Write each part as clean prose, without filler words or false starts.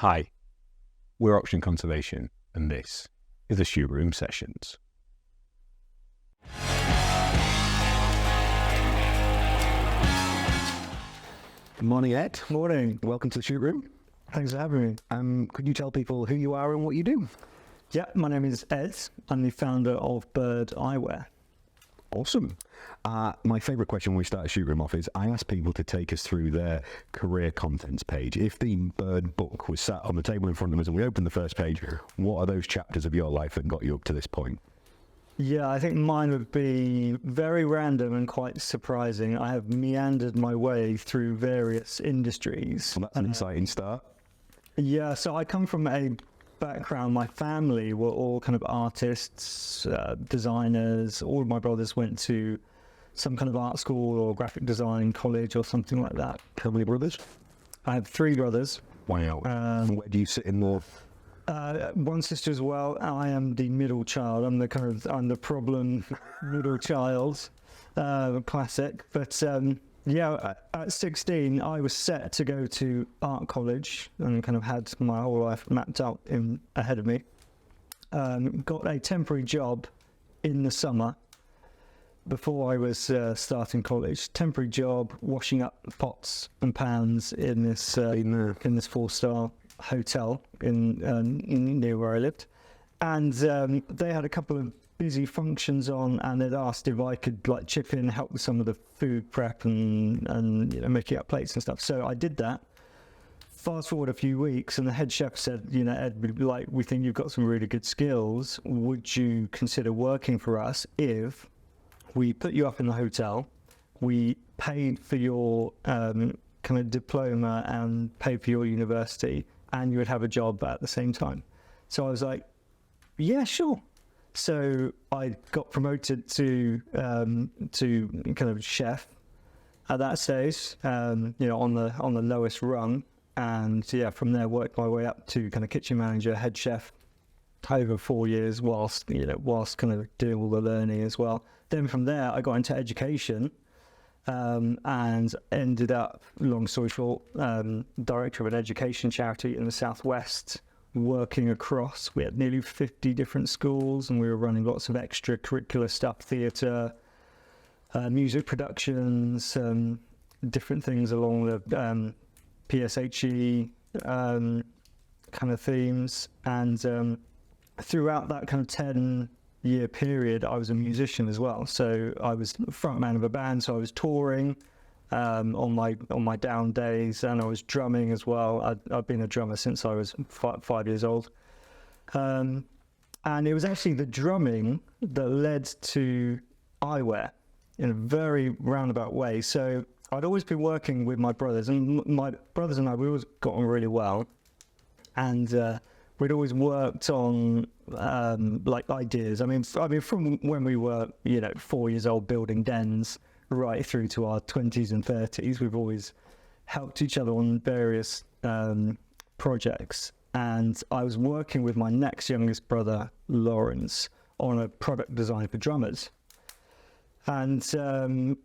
Hi, we're Auction Conservation, and this is the Shoot Room Sessions. Good morning, Ed. Morning. Welcome to the Shoot Room. Thanks for having me. Could you tell people who you are and what you do? Yeah, my name is Ed. I'm the founder of Bird Eyewear. Awesome. My favourite question when we start a Shoot Room off is I ask people to take us through their career contents page. If the Bird book was sat on the table in front of us and we opened the first page, what are those chapters of your life that got you up to this point? Yeah, I think mine would be very random and quite surprising. I have meandered my way through various industries. Well, that's an exciting start. Yeah, so I come from a background, my family were all kind of artists, designers. All of my brothers went to some kind of art school or graphic design college or something like that. How many brothers? I have 3 brothers. Wow. Where do you sit in the... One sister as well. I am the middle child. I'm the problem middle child. Classic. But yeah, at 16, I was set to go to art college and kind of had my whole life mapped out ahead of me. Got a temporary job in the summer before I was starting college. Temporary job washing up pots and pans in this 4-star hotel in near where I lived, and they had a couple of busy functions on, and they'd asked if I could like chip in and help with some of the food prep and making up plates and stuff. So I did that. Fast forward a few weeks, and the head chef said, Ed, we think you've got some really good skills. Would you consider working for us if we put you up in the hotel, we paid for your kind of diploma and paid for your university, and you would have a job at the same time? So I was like, yeah, sure. So I got promoted to kind of chef at that stage, on the lowest rung, and yeah, from there worked my way up to kind of kitchen manager, head chef, over 4 years, whilst kind of doing all the learning as well. Then from there, I got into education. And ended up, long story short, director of an education charity in the southwest, working across. We had nearly 50 different schools, and we were running lots of extracurricular stuff, theatre, music productions, different things along the PSHE kind of themes. And throughout that kind of 10-year period, I was a musician as well. So I was frontman of a band, so I was touring on my down days, and I was drumming as well. I've been a drummer since I was 5 years old, and it was actually the drumming that led to eyewear in a very roundabout way. So I'd always been working with my brothers, and my brothers and I, we always got on really well, and we'd always worked on like ideas. I mean, from when we were 4 years old building dens right through to our 20s and 30s, we've always helped each other on various projects. And I was working with my next youngest brother, Lawrence, on a product design for drummers. And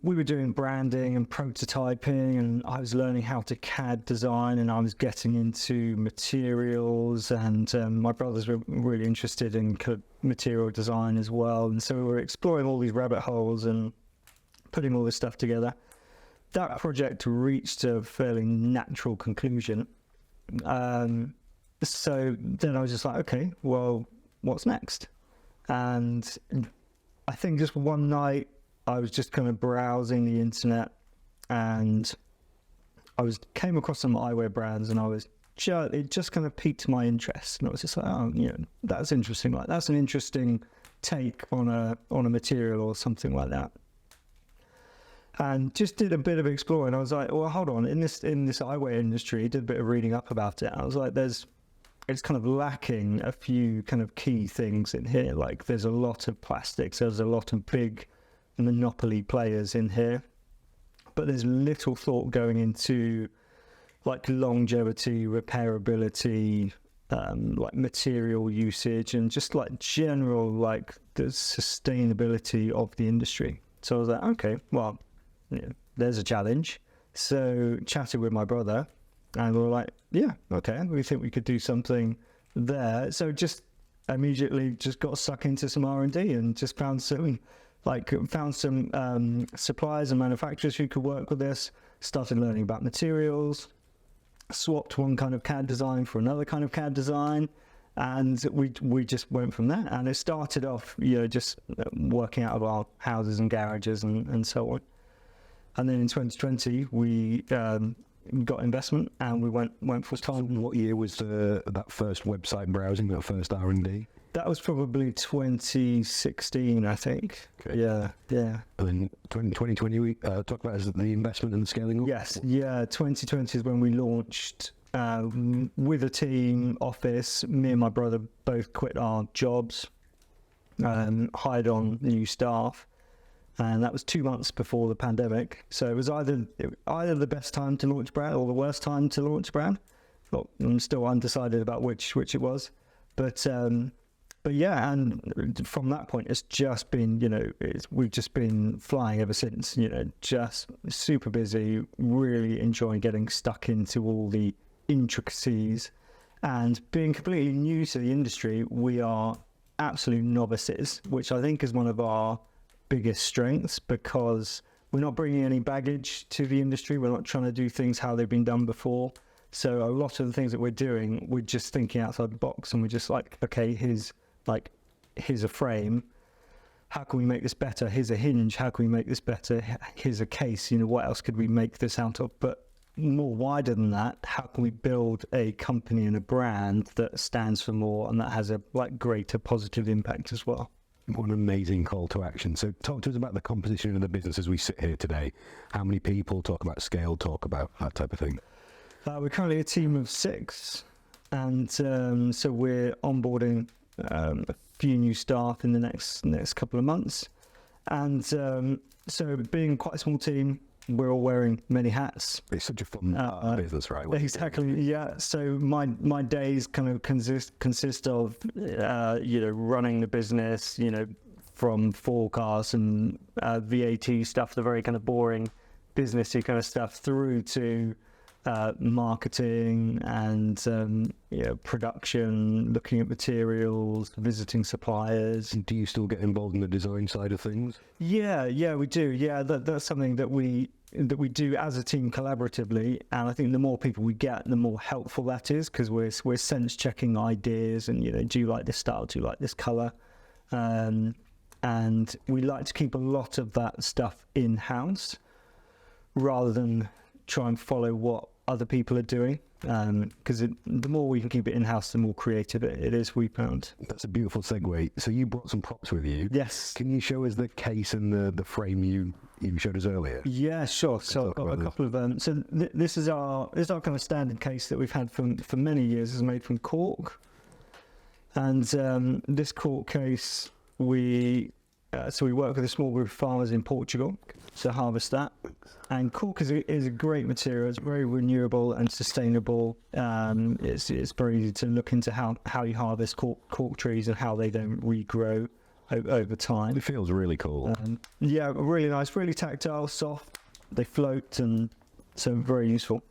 we were doing branding and prototyping, and I was learning how to CAD design, and I was getting into materials, and my brothers were really interested in kind of material design as well. And so we were exploring all these rabbit holes and putting all this stuff together. That project reached a fairly natural conclusion. So then I was just like, okay, well, what's next? And I think just one night, I was just kind of browsing the internet, and I came across some eyewear brands, and it just kind of piqued my interest, and I was just like, oh, that's interesting. Like, that's an interesting take on a material or something like that. And just did a bit of exploring. I was like, well, hold on, in this eyewear industry, did a bit of reading up about it. I was like, it's kind of lacking a few kind of key things in here. Like, there's a lot of plastics, there's a lot of big monopoly players in here, but there's little thought going into like longevity, repairability, like material usage, and just like general like the sustainability of the industry. So I was like, okay, well, there's a challenge. So chatted with my brother, And we were like, yeah, okay, we think we could do something there. So just immediately just got stuck into some R&D and just found some suppliers and manufacturers who could work with us, started learning about materials, swapped one kind of CAD design for another kind of CAD design, and we just went from there. And it started off, just working out of our houses and garages and so on. And then in 2020, we got investment and we went full time. So what year was that first website browsing, that first R&D? That was probably 2016, I think. Okay. Yeah. And then 2020, we talk about as the investment and the scaling up? Yes, 2020 is when we launched with a team, office. Me and my brother both quit our jobs, hired on new staff, and that was 2 months before the pandemic. So it was either the best time to launch brand or the worst time to launch brand. Well, I'm still undecided about which it was, but yeah, and from that point, it's just been, we've just been flying ever since, just super busy, really enjoying getting stuck into all the intricacies. And being completely new to the industry, we are absolute novices, which I think is one of our biggest strengths, because we're not bringing any baggage to the industry. We're not trying to do things how they've been done before. So a lot of the things that we're doing, we're just thinking outside the box, and we're just like, okay, here's a frame, how can we make this better? Here's a hinge, how can we make this better? Here's a case, what else could we make this out of? But more wider than that, how can we build a company and a brand that stands for more and that has a greater positive impact as well? What an amazing call to action. So talk to us about the composition of the business as we sit here today. How many people? Talk about scale, talk about that type of thing. We're currently a team of 6, and so we're onboarding a few new staff in the next couple of months. And so being quite a small team, we're all wearing many hats. It's such a fun business, right? Exactly, yeah. So my days kind of consist of running the business, from forecasts and VAT stuff, the very kind of boring businessy kind of stuff, through to marketing and production, looking at materials, visiting suppliers. Do you still get involved in the design side of things? Yeah, we do. Yeah, that's something that we do as a team collaboratively, and I think the more people we get, the more helpful that is, because we're sense checking ideas and do you like this style, do you like this color, and we like to keep a lot of that stuff in house rather than try and follow what other people are doing, because the more we can keep it in-house, the more creative it is, we found. That's a beautiful segue. So you brought some props with you. Yes. Can you show us the case and the frame you showed us earlier? Yeah, sure. So I've got a couple of so this is our kind of standard case that we've had for many years. It's made from cork, and this cork case we work with a small group of farmers in Portugal to harvest that. And cork is a great material. It's very renewable and sustainable. It's very easy to look into how you harvest cork trees and how they don't regrow over time. It feels really cool. Yeah, really nice, really tactile, soft. They float, and so very useful.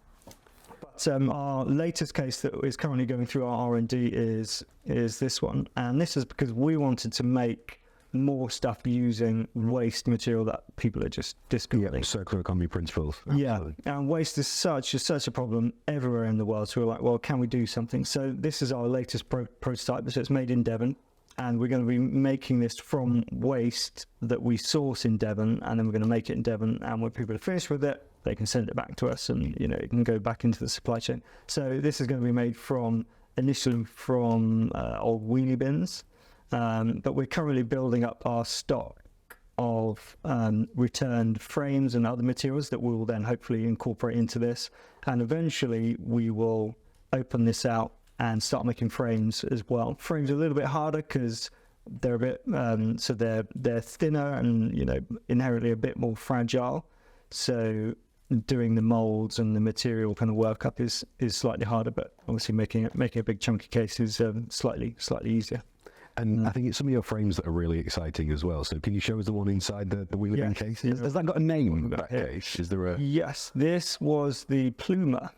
But our latest case that is currently going through our R&D is this one, and this is because we wanted to make more stuff using waste material that people are just discarding. Yeah, circular economy principles. Absolutely. Yeah, and waste is such a problem everywhere in the world. So we're like, well, can we do something? So this is our latest prototype. So it's made in Devon, and we're going to be making this from waste that we source in Devon, and then we're going to make it in Devon. And when people are finished with it, they can send it back to us, and it can go back into the supply chain. So this is going to be made initially from old wheelie bins. But we're currently building up our stock of returned frames and other materials that we will then hopefully incorporate into this, and eventually we will open this out and start making frames as well. Frames are a little bit harder because they're a bit so they're thinner and inherently a bit more fragile, so doing the molds and the material kind of workup is slightly harder, but obviously making a big chunky case is slightly easier. And I think it's some of your frames that are really exciting as well. So can you show us the one inside the wheelie bin case? Has that got a name, that case? Is there a... Yes, this was the Pluma.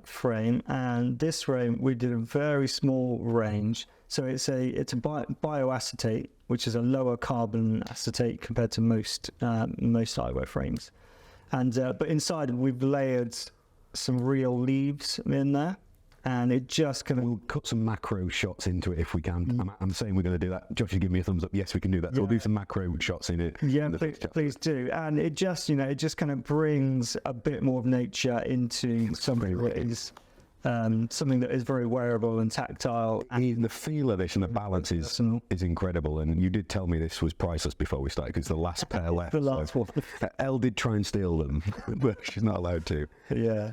frame, and this frame we did a very small range. So it's a bioacetate, which is a lower carbon acetate compared to most eyewear frames. And but inside we've layered some real leaves in there, and it just kind of... We'll cut some macro shots into it if we can. I'm saying we're going to do that. Josh, you give me a thumbs up. Yes, we can do that. So we'll do some macro shots in it. Yeah, please do. And it just, it just kind of brings a bit more of nature into something that is very wearable and tactile. And the feel of this and the balance is incredible. And you did tell me this was priceless before we started, because the last pair left. The last one. Elle did try and steal them, but she's not allowed to. Yeah.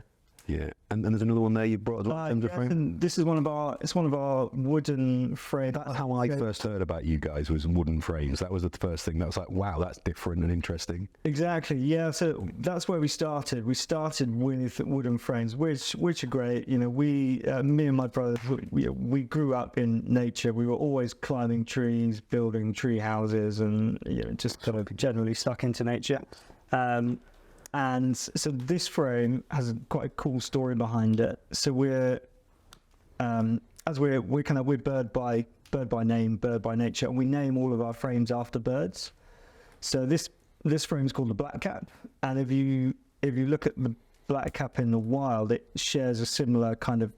Yeah, and there's another one there you brought as well in terms of frame. And this is one of our wooden frames. That's how I first heard about you guys, was wooden frames. That was the first thing that was like, wow, that's different and interesting. Exactly, yeah. So that's where we started. We started with wooden frames, which are great. Me and my brother, we grew up in nature. We were always climbing trees, building tree houses, and just kind of generally stuck into nature. And so this frame has quite a cool story behind it. So we're bird by name, bird by nature, and we name all of our frames after birds. So this frame is called the blackcap, and if you look at the blackcap in the wild, it shares a similar kind of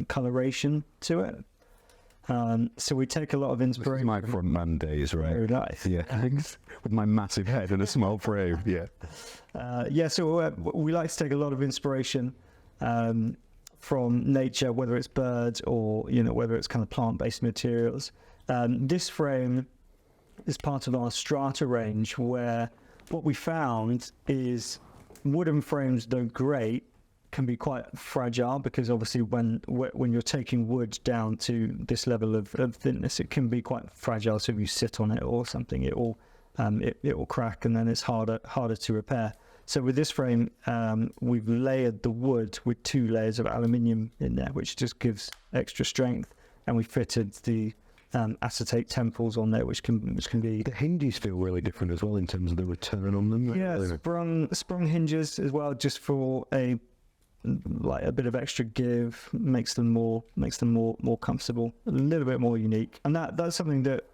coloration to it. So we take a lot of inspiration. This is my front man days, right? Very nice. Yeah, thanks. With my massive head and a small frame, yeah. So we like to take a lot of inspiration from nature, whether it's birds or whether it's kind of plant-based materials. This frame is part of our strata range, where what we found is wooden frames, though great, can be quite fragile, because obviously when you're taking wood down to this level of thinness, it can be quite fragile. So if you sit on it or something, it will crack, and then it's harder to repair. So with this frame, we've layered the wood with 2 layers of aluminium in there, which just gives extra strength, and we fitted the acetate temples on there, which can be... The hinges feel really different as well in terms of the return on them. Yeah, sprung hinges as well, just for a bit of extra give, makes them more comfortable, a little bit more unique. And that's something that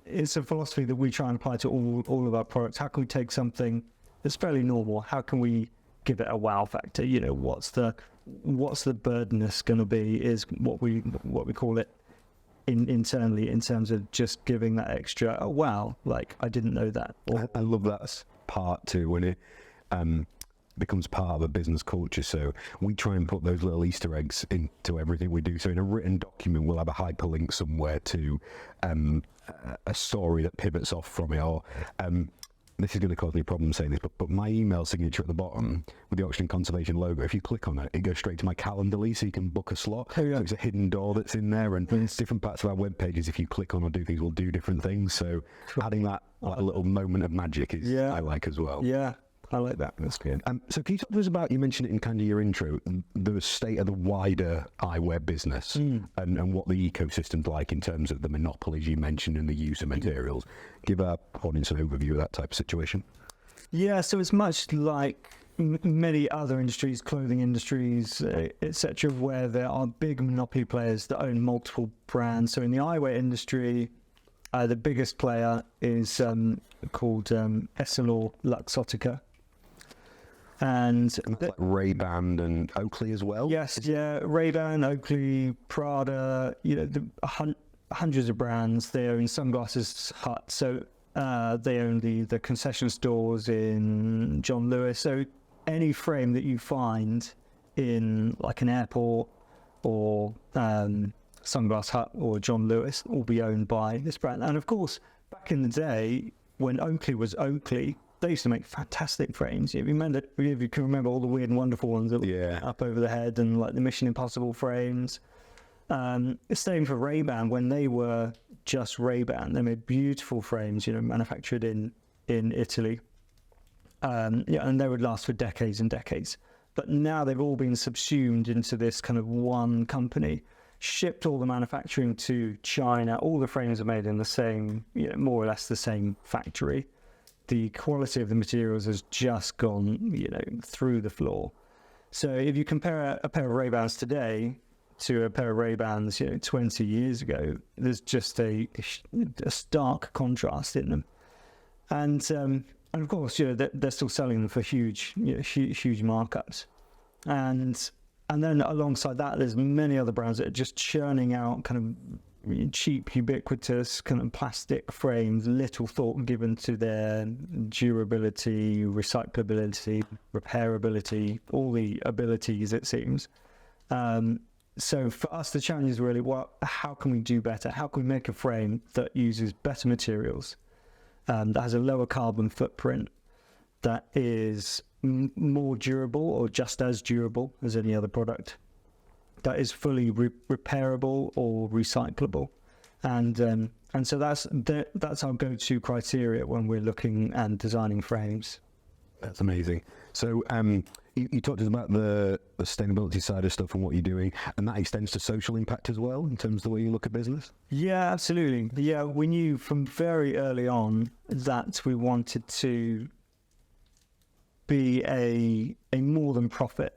it's a philosophy that we try and apply to all of our products. How can we take something that's fairly normal, how can we give it a wow factor? What's the birdness going to be, is what we call it internally, in terms of just giving that extra, oh wow, like I didn't know that. I love that part too, when it becomes part of a business culture. So we try and put those little Easter eggs into everything we do. So in a written document, we'll have a hyperlink somewhere to a story that pivots off from it, or this is going to cause me problems saying this, but my email signature at the bottom with the Auction and Conservation logo, if you click on it, it goes straight to my Calendly, so you can book a slot. Oh, yeah. So it's a hidden door that's in there, and different parts of our web pages, if you click on or do things, will do different things. So adding that like, little moment of magic is I like as well. Yeah, I like that. That's good. So can you talk to us about, you mentioned it in kind of your intro, the state of the wider eyewear business and what the ecosystem's like in terms of the monopolies you mentioned and the use of materials. Give our audience an overview of that type of situation. Yeah, so it's much like many other industries, clothing industries, etc., where there are big monopoly players that own multiple brands. So in the eyewear industry, the biggest player is called Essilor Luxottica. And that's like Ray-Ban and Oakley as well? Yes, yeah, Ray-Ban, Oakley, Prada, hundreds of brands. They own Sunglasses Hut, so they own the concession stores in John Lewis. So any frame that you find in like an airport or Sunglass Hut or John Lewis will be owned by this brand. And of course, back in the day when Oakley was Oakley, they used to make fantastic frames. If you can remember all the weird and wonderful ones that were up over the head, and like the Mission Impossible frames. Same for Ray-Ban. When they were just Ray-Ban, they made beautiful frames, manufactured in Italy. And they would last for decades and decades. But now they've all been subsumed into this kind of one company, shipped all the manufacturing to China. All the frames are made in the same, more or less the same factory. The quality of the materials has just gone, through the floor. So if you compare a pair of Ray-Bans today to a pair of Ray-Bans, 20 years ago, there's just a stark contrast in them. And of course, they're still selling them for huge markups. And then alongside that, there's many other brands that are just churning out kind of cheap, ubiquitous kind of plastic frames, little thought given to their durability, recyclability, repairability, all the abilities, it seems. So for us, the challenge is really, how can we do better? How can we make a frame that uses better materials, that has a lower carbon footprint, that is more durable or just as durable as any other product, that is fully repairable or recyclable, and so that's our go-to criteria when we're looking and designing frames. That's amazing. So you talked to us about the sustainability side of stuff and what you're doing, and that extends to social impact as well in terms of the way you look at business? Yeah, absolutely. Yeah, we knew from very early on that we wanted to be a more than profit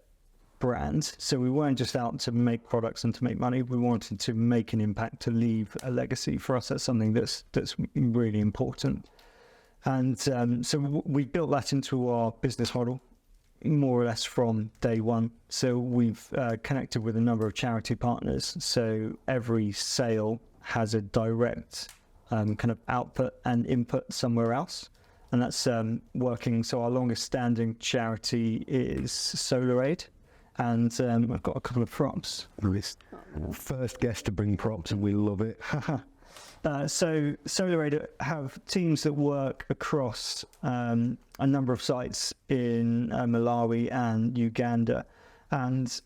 brand. So we weren't just out to make products and to make money. We wanted to make an impact, to leave a legacy. For us, that's something that's really important. And so we built that into our business model more or less from day one. So we've connected with a number of charity partners. So every sale has a direct kind of output and input somewhere else. And that's working. So our longest standing charity is SolarAid. And I've got a couple of props. Nice. First guest to bring props, and we love it. So SolarAid have teams that work across a number of sites in Malawi and Uganda. And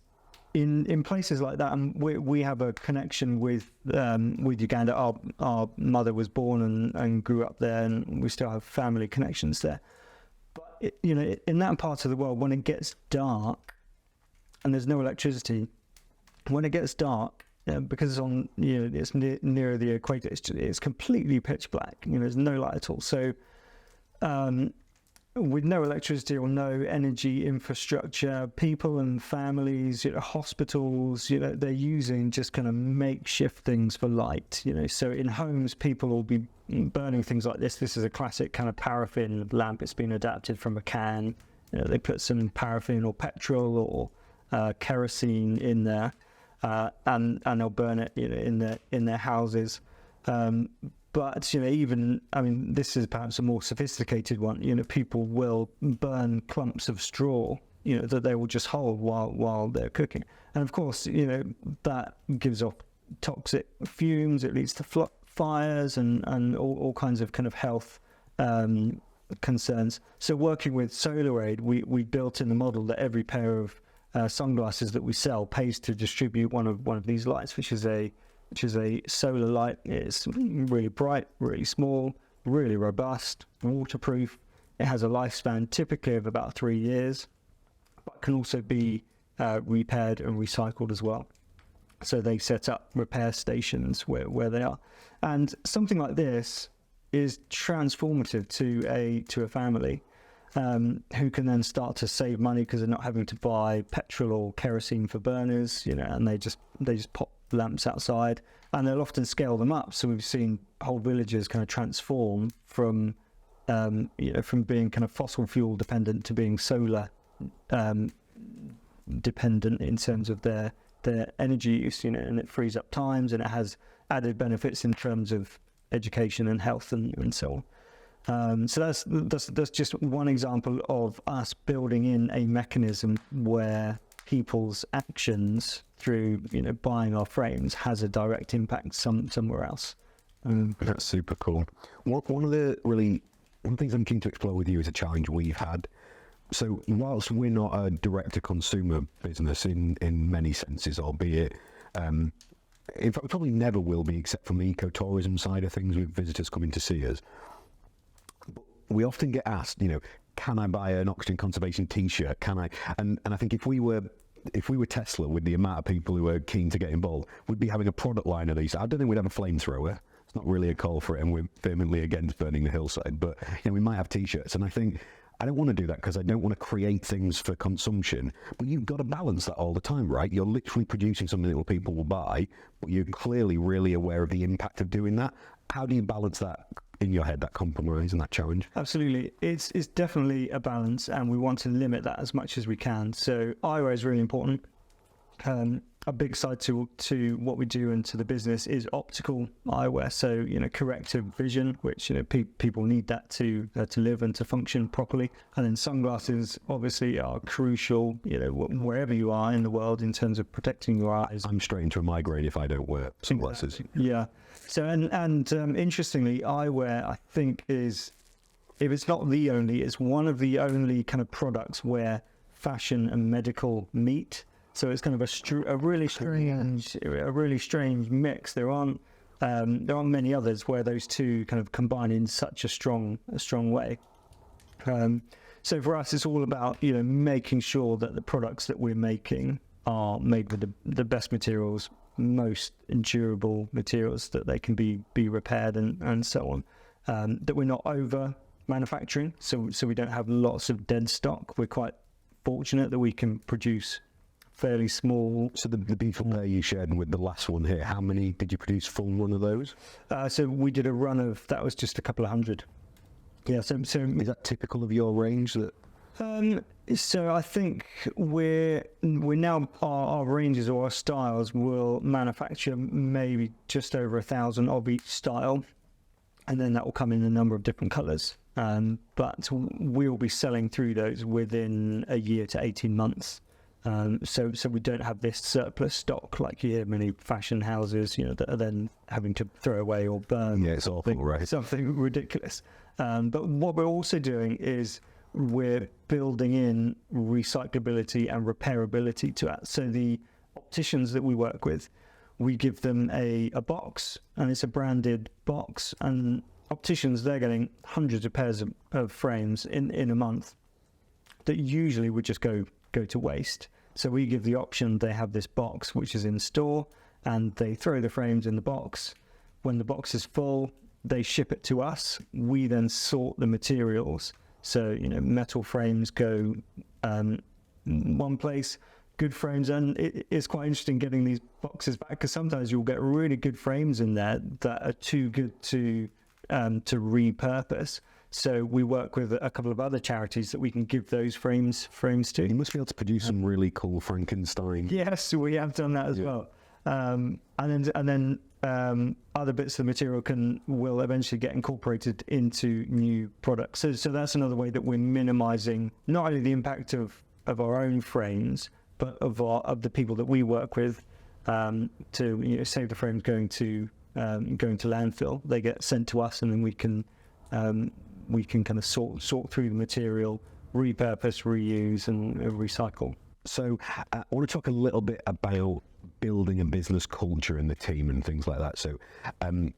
in places like that, and we have a connection with Uganda. Our mother was born and grew up there, and we still have family connections there. But in that part of the world, when it gets dark and there's no electricity, when it gets dark, because it's on it's near the equator, it's completely pitch black. There's no light at all. So with no electricity or no energy infrastructure, people and families, hospitals, they're using just kind of makeshift things for light. So in homes, people will be burning things like this. This is a classic kind of paraffin lamp. It's been adapted from a can. They put some paraffin or petrol or kerosene in there, and they'll burn it, in their houses. But even, this is perhaps a more sophisticated one. People will burn clumps of straw, that they will just hold while they're cooking. And of course, that gives off toxic fumes. It leads to fires and all kinds of kind of health concerns. So working with SolarAid, we built in the model that every pair of sunglasses that we sell pays to distribute one of these lights, which is a solar light. It's really bright, really small, really robust, waterproof. It has a lifespan typically of about 3 years, but can also be repaired and recycled as well. So they set up repair stations where they are. And something like this is transformative to a family who can then start to save money because they're not having to buy petrol or kerosene for burners, and they just pop lamps outside, and they'll often scale them up. So we've seen whole villages kind of transform from being kind of fossil fuel dependent to being solar dependent in terms of their energy use, and it frees up times, and it has added benefits in terms of education and health and so on. So that's just one example of us building in a mechanism where people's actions through buying our frames has a direct impact somewhere else. That's super cool. One of the things I'm keen to explore with you is a challenge we've had. So whilst we're not a direct-to-consumer business in many senses, albeit in fact we probably never will be, except from the eco-tourism side of things with visitors coming to see us, we often get asked, can I buy an oxygen conservation T-shirt? Can I? And I think if we were Tesla, with the amount of people who are keen to get involved, we'd be having a product line of these. I don't think we'd have a flamethrower. It's not really a call for it, and we're vehemently against burning the hillside. But we might have T-shirts, and I think I don't want to do that because I don't want to create things for consumption. But you've got to balance that all the time, right? You're literally producing something that people will buy, but you're clearly really aware of the impact of doing that. How do you balance that in your head, that compromise and that challenge? Absolutely. It's definitely a balance, and we want to limit that as much as we can. So eyewear is really important. A big side to what we do and to the business is optical eyewear. So, corrective vision, which, people need that to live and to function properly. And then sunglasses obviously are crucial, wherever you are in the world in terms of protecting your eyes. I'm straight into a migraine if I don't wear sunglasses. Yeah. So, and interestingly, eyewear, I think, is, if it's not the only, it's one of the only kind of products where fashion and medical meet. So it's kind of a really strange mix. There aren't many others where those two kind of combine in such a strong way. So for us, it's all about making sure that the products that we're making are made with the best materials, most durable materials, that they can be repaired and so on. That we're not over manufacturing, so we don't have lots of dead stock. We're quite fortunate that we can produce fairly small. So the beautiful pair you shared with the last one here, how many did you produce full run of those? So we did a run of, that was just a couple of hundred. Yeah. So is that typical of your range? So I think we're now, our ranges or our styles will manufacture maybe just over 1,000 of each style, and then that will come in a number of different colours. But we'll be selling through those within a year to 18 months. So we don't have this surplus stock like you hear many fashion houses, that are then having to throw away or burn. Yeah, it's awful, right? Something ridiculous. But what we're also doing is we're building in recyclability and repairability to that. So the opticians that we work with, we give them a box, and it's a branded box, and opticians, they're getting hundreds of pairs of frames in a month that usually would just go to waste. So we give the option, they have this box which is in store, and they throw the frames in the box. When the box is full, they ship it to us. We then sort the materials. So, metal frames go one place, good frames, and it's quite interesting getting these boxes back, because sometimes you'll get really good frames in there that are too good to repurpose. So we work with a couple of other charities that we can give those frames to. You must be able to produce some really cool Frankenstein. Yes, we have done that as well. And then other bits of the material will eventually get incorporated into new products. So that's another way that we're minimising not only the impact of our own frames, but of the people that we work with, to save the frames going to landfill. They get sent to us, and then we can kind of sort through the material, repurpose, reuse, and recycle. So I want to talk a little bit about building a business culture in the team and things like that. So you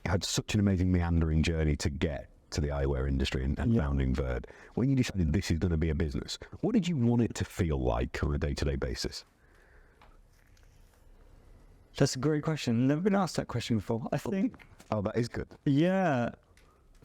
had such an amazing meandering journey to get to the eyewear industry and founding Bird. When you decided this is going to be a business, what did you want it to feel like on a day-to-day basis? That's a great question. Never been asked that question before. I think. Oh, that is good. Yeah.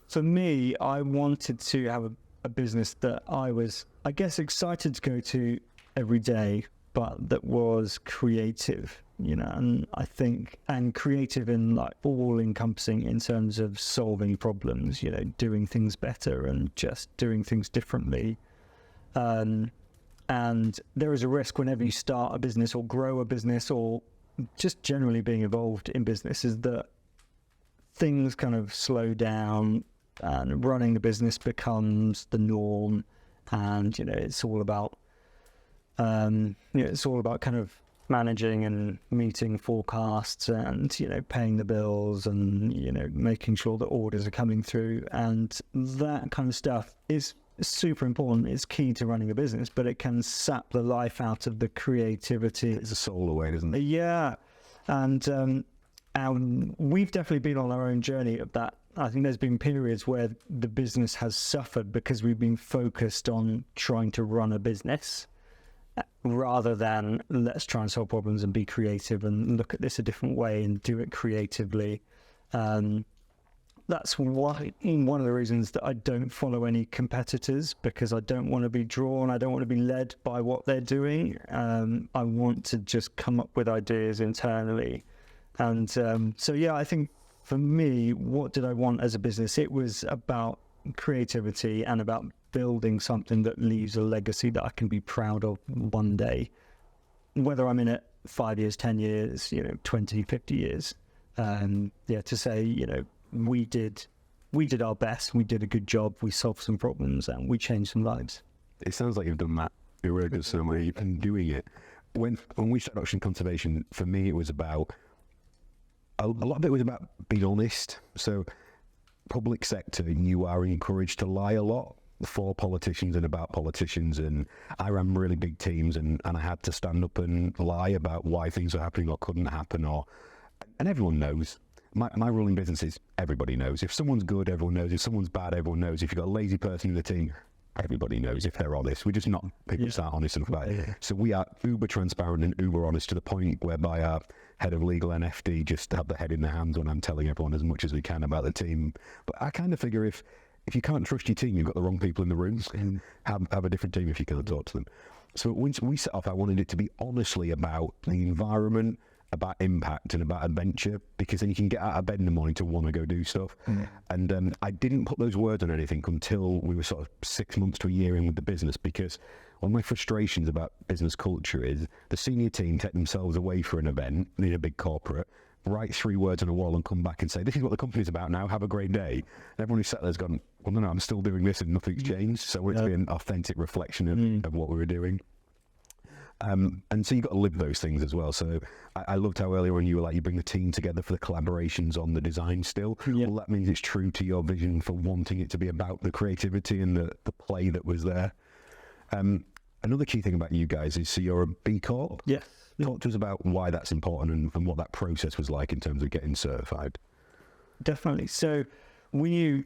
For me, I wanted to have a business that I was, I guess, excited to go to every day, but that was creative, and I think, and creative in like all encompassing in terms of solving problems, doing things better and just doing things differently. And there is a risk whenever you start a business or grow a business or just generally being involved in business, is that things kind of slow down and running the business becomes the norm. And, it's all about, it's all about kind of managing and meeting forecasts and, paying the bills and, making sure that orders are coming through. And that kind of stuff is super important. It's key to running a business, but it can sap the life out of the creativity. It's a soul away, isn't it? Yeah. And we've definitely been on our own journey of that. I think there's been periods where the business has suffered because we've been focused on trying to run a business rather than let's try and solve problems and be creative and look at this a different way and do it creatively. that's one of the reasons that I don't follow any competitors, because I don't want to be drawn. I don't want to be led by what they're doing. I want to just come up with ideas internally. And so, yeah, I think for me, what did I want as a business? It was about creativity and about building something that leaves a legacy that I can be proud of one day, whether I'm in it 5 years, 10 years, 20, 50 years. To say, we did our best, we did a good job, we solved some problems, and we changed some lives. It sounds like you've done that. You're really good somewhere. You've been doing it. When we started Ocean Conservation, for me, it was about a lot of it was about being honest. So, public sector, you are encouraged to lie a lot for politicians and about politicians, and I ran really big teams, and I had to stand up and lie about why things were happening or couldn't happen, and everyone knows. My rule in business is everybody knows. If someone's good, everyone knows. If someone's bad, everyone knows. If you've got a lazy person in the team, everybody knows if they're honest. We're just not people that aren't honest enough about it. So we are uber transparent and uber honest to the point whereby our head of legal and FD just have their head in their hands when I'm telling everyone as much as we can about the team. But I kind of figure if you can't trust your team, you've got the wrong people in the room. And have a different team if you can't talk to them. So once we set off, I wanted it to be honestly about the environment, about impact, and about adventure, because then you can get out of bed in the morning to want to go do stuff. And I didn't put those words on anything until we were sort of 6 months to a year in with the business, because one of my frustrations about business culture is the senior team take themselves away for an event in a big corporate, write 3 words on a wall and come back and say, this is what the company's about now, have a great day. And everyone who's sat there's gone, well, no, I'm still doing this and nothing's changed. So I want it to be an authentic reflection of what we were doing. And so you've got to live those things as well. So I loved how earlier on you were like, you bring the team together for the collaborations on the design still. Well, that means it's true to your vision for wanting it to be about the creativity and the play that was there. Another key thing about you guys is, so you're a B Corp. Yes. Talk to us about why that's important and what that process was like in terms of getting certified. Definitely. So we knew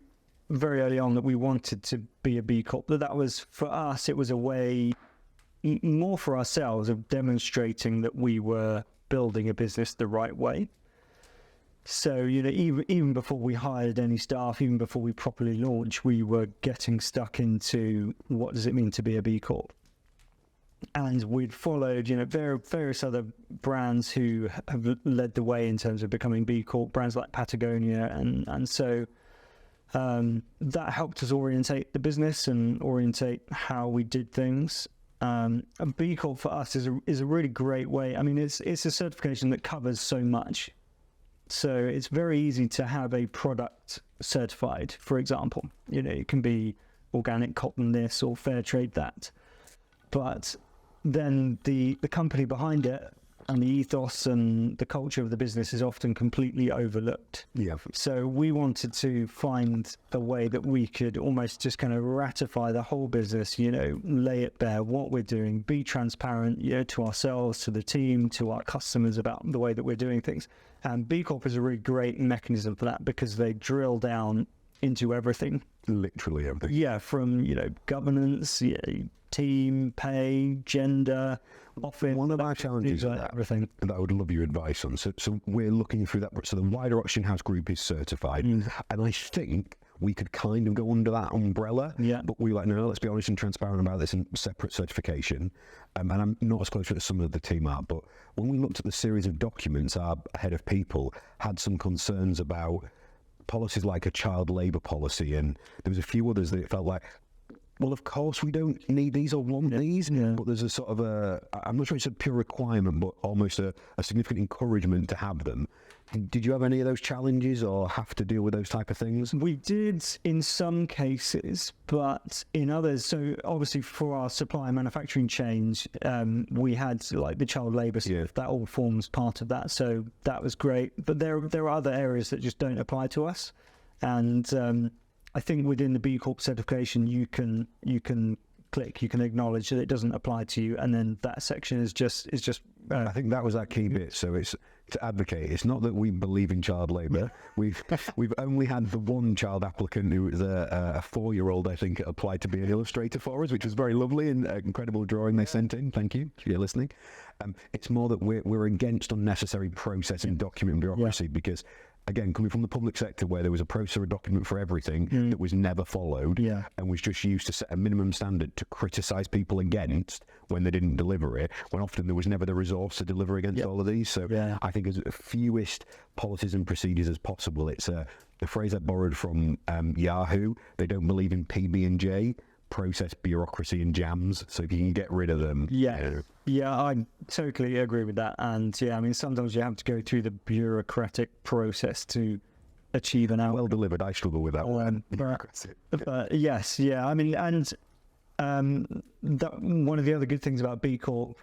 very early on that we wanted to be a B Corp. That was, for us, it was a way more for ourselves of demonstrating that we were building a business the right way. So, even before we hired any staff, even before we properly launched, we were getting stuck into what does it mean to be a B Corp. And we'd followed, various other brands who have led the way in terms of becoming B Corp, brands like Patagonia. And so that helped us orientate the business and orientate how we did things. A B Corp for us is a really great way. I mean, it's a certification that covers so much. So it's very easy to have a product certified, for example. It can be organic cotton this or fair trade that. But then the company behind it and the ethos and the culture of the business is often completely overlooked. Yeah. So we wanted to find a way that we could almost just kind of ratify the whole business, lay it bare, what we're doing, be transparent, to ourselves, to the team, to our customers about the way that we're doing things. And B Corp is a really great mechanism for that, because they drill down into everything. Literally everything. Yeah, from, governance, team, pay, gender, office. One of our challenges everything that I would love your advice on. So we're looking through that. So the wider Auction House Group is certified. And I think we could kind of go under that umbrella. Yeah. But we were like, no, let's be honest and transparent about this in separate certification. And I'm not as close as some of the team are. But when we looked at the series of documents, our head of people had some concerns about policies like a child labour policy. And there was a few others that it felt like, well, of course we don't need these or want these, but there's a sort of I'm not sure it's a pure requirement, but almost a significant encouragement to have them. Did you have any of those challenges or have to deal with those type of things? We did in some cases, but in others, so obviously for our supply and manufacturing chains, we had like the child labour stuff, that all forms part of that, so that was great. But there are other areas that just don't apply to us, and I think within the B Corp certification, you can click, you can acknowledge that it doesn't apply to you, and then that section is just. I think that was our key bit. So it's to advocate. It's not that we believe in child labour. We've only had the one child applicant who was a 4-year-old, I think, applied to be an illustrator for us, which was very lovely and an incredible drawing they sent in. Thank you if you're listening. It's more that we're against unnecessary process and document bureaucracy because again, coming from the public sector where there was a process or a document for everything that was never followed, Yeah. and was just used to set a minimum standard to criticise people against when they didn't deliver it, when often there was never the resource to deliver against all of these. So I think as fewest policies and procedures as possible. It's a phrase I borrowed from Yahoo. They don't believe in PB&J, process, bureaucracy and jams. So if you can get rid of them. Yeah, I totally agree with that. And yeah, I mean, sometimes you have to go through the bureaucratic process to achieve an outcome. Well delivered. I struggle with that one. But yes, yeah, I mean, and one of the other good things about B Corp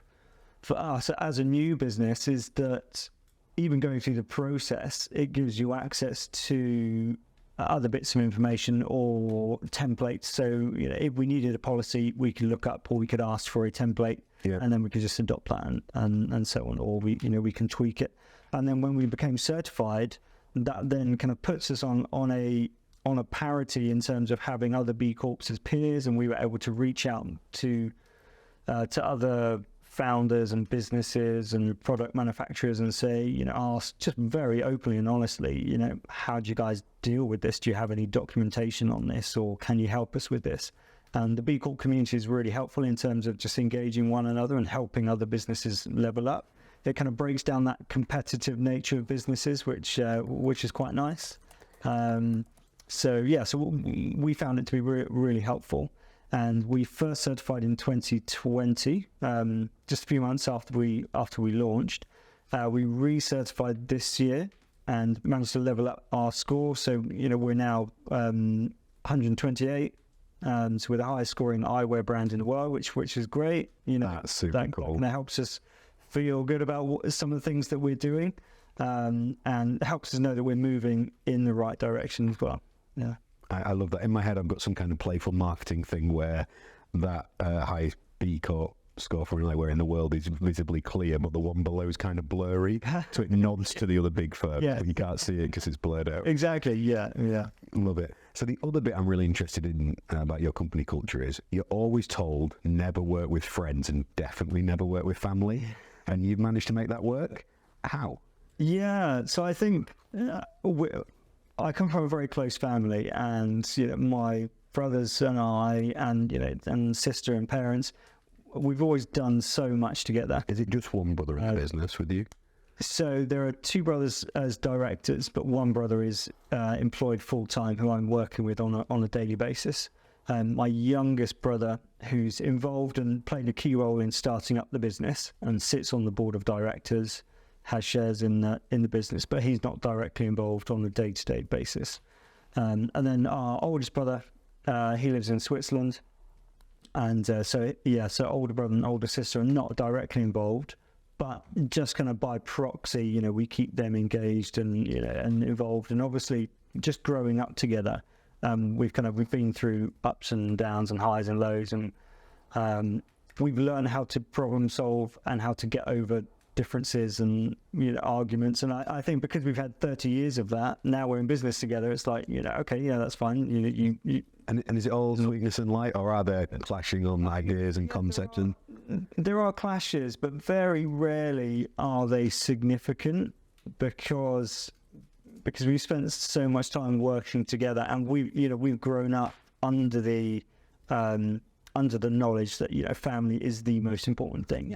for us as a new business is that even going through the process, it gives you access to other bits of information or templates. So, you know, if we needed a policy, we could look up or we could ask for a template, and then we could just adopt that and so on, or we can tweak it. And then when we became certified, that then kind of puts us on a parity in terms of having other B Corps as peers, and we were able to reach out to other founders and businesses and product manufacturers and say, ask just very openly and honestly, how do you guys deal with this? Do you have any documentation on this, or can you help us with this? And the B Corp community is really helpful in terms of just engaging one another and helping other businesses level up. It kind of breaks down that competitive nature of businesses, which is quite nice. So we found it to be really helpful. And we first certified in 2020, just a few months after we launched. We recertified this year and managed to level up our score. So we're now 128. So we're the highest scoring eyewear brand in the world, which is great. That's super cool. That helps us feel good about some of the things that we're doing, and helps us know that we're moving in the right direction as well. Yeah. I love that. In my head, I've got some kind of playful marketing thing where that high B Corp score for an eyewear in the world is visibly clear, but the one below is kind of blurry, so it nods to the other big firm, but you can't see it because it's blurred out. Exactly. Yeah. Love it. So the other bit I'm really interested in about your company culture is you're always told never work with friends and definitely never work with family, and you've managed to make that work. How? Yeah. So I think I come from a very close family, and my brothers and I, and sister and parents, we've always done so much together. Is it just one brother in the business with you? So there are two brothers as directors, but one brother is employed full time, who I'm working with on a daily basis. My youngest brother, who's involved and played a key role in starting up the business and sits on the board of directors, has shares in the business, but he's not directly involved on a day-to-day basis. And then our oldest brother, he lives in Switzerland, and so older brother and older sister are not directly involved, but just kind of by proxy, we keep them engaged and and involved. And obviously, just growing up together, we've been through ups and downs and highs and lows, and we've learned how to problem solve and how to get over differences and arguments. And I think because we've had 30 years of that, now we're in business together, it's like okay, yeah, that's fine. And is it all sweetness and light, or are there clashing on ideas and concepts? And there are clashes, but very rarely are they significant, because we've spent so much time working together, and we've grown up under the knowledge that family is the most important thing.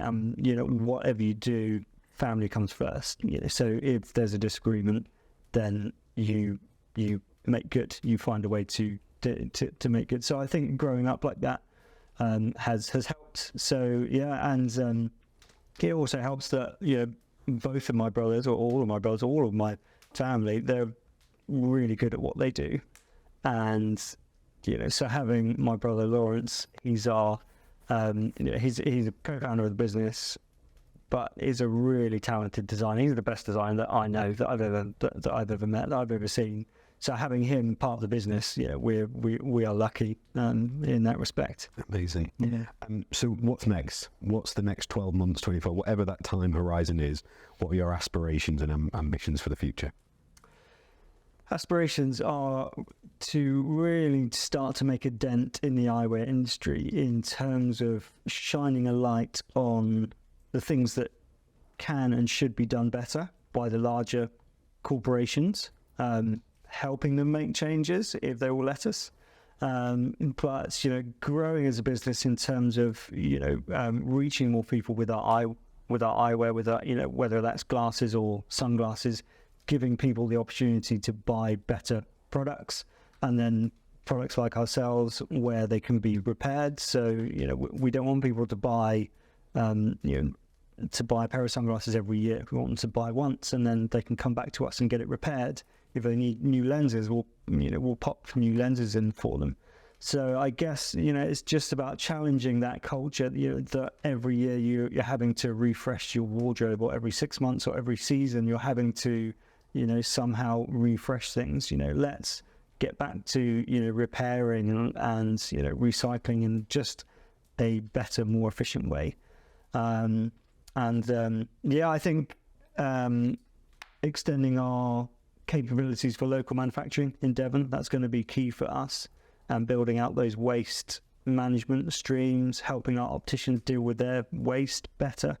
Whatever you do, family comes first. So if there's a disagreement, then you make good. You find a way to make good. So I think growing up like that has helped. So and it also helps that both of my brothers, or all of my brothers, all of my family, they're really good at what they do, and so having my brother Lawrence, he's our, he's a co-founder of the business, but he's a really talented designer. He's the best designer that I know, that I've ever met, that I've ever seen. So having him part of the business, we are lucky in that respect. Amazing. Yeah. So what's next? What's the next 12 months, 24, whatever that time horizon is? What are your aspirations and ambitions for the future? Aspirations are to really start to make a dent in the eyewear industry in terms of shining a light on the things that can and should be done better by the larger corporations, helping them make changes if they will let us. But growing as a business in terms of reaching more people with our eyewear, with our, whether that's glasses or sunglasses, giving people the opportunity to buy better products, and then products like ourselves where they can be repaired. So we don't want people to buy to buy a pair of sunglasses every year. We want them to buy once and then they can come back to us and get it repaired. If they need new lenses, we'll pop new lenses in for them. So I guess it's just about challenging that culture. That every year you're having to refresh your wardrobe, or every 6 months or every season you're having to somehow refresh things. Let's get back to repairing and recycling in just a better, more efficient way. I think extending our capabilities for local manufacturing in Devon, that's going to be key for us, and building out those waste management streams, helping our opticians deal with their waste better.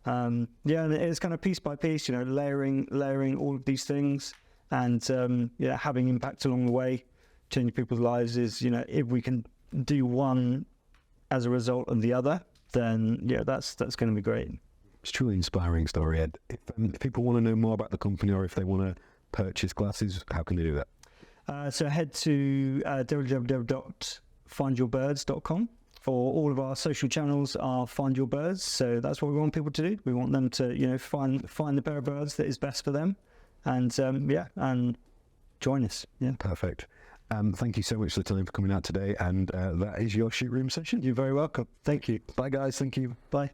And it's kind of piece by piece, layering all of these things, and having impact along the way, changing people's lives. Is if we can do one as a result of the other, then that's going to be great. It's a truly inspiring story, Ed. If people want to know more about the company, or if they want to purchase glasses, how can they do that? So head to www.findyourbirds.com. For all of our social channels are Find Your Birds. So that's what we want people to do. We want them to find the pair of birds that is best for them, and and join us. Yeah, perfect. Thank you so much for the time for coming out today, and that is your shoot room session. You're very welcome. Thank you. Bye guys. Thank you. Bye.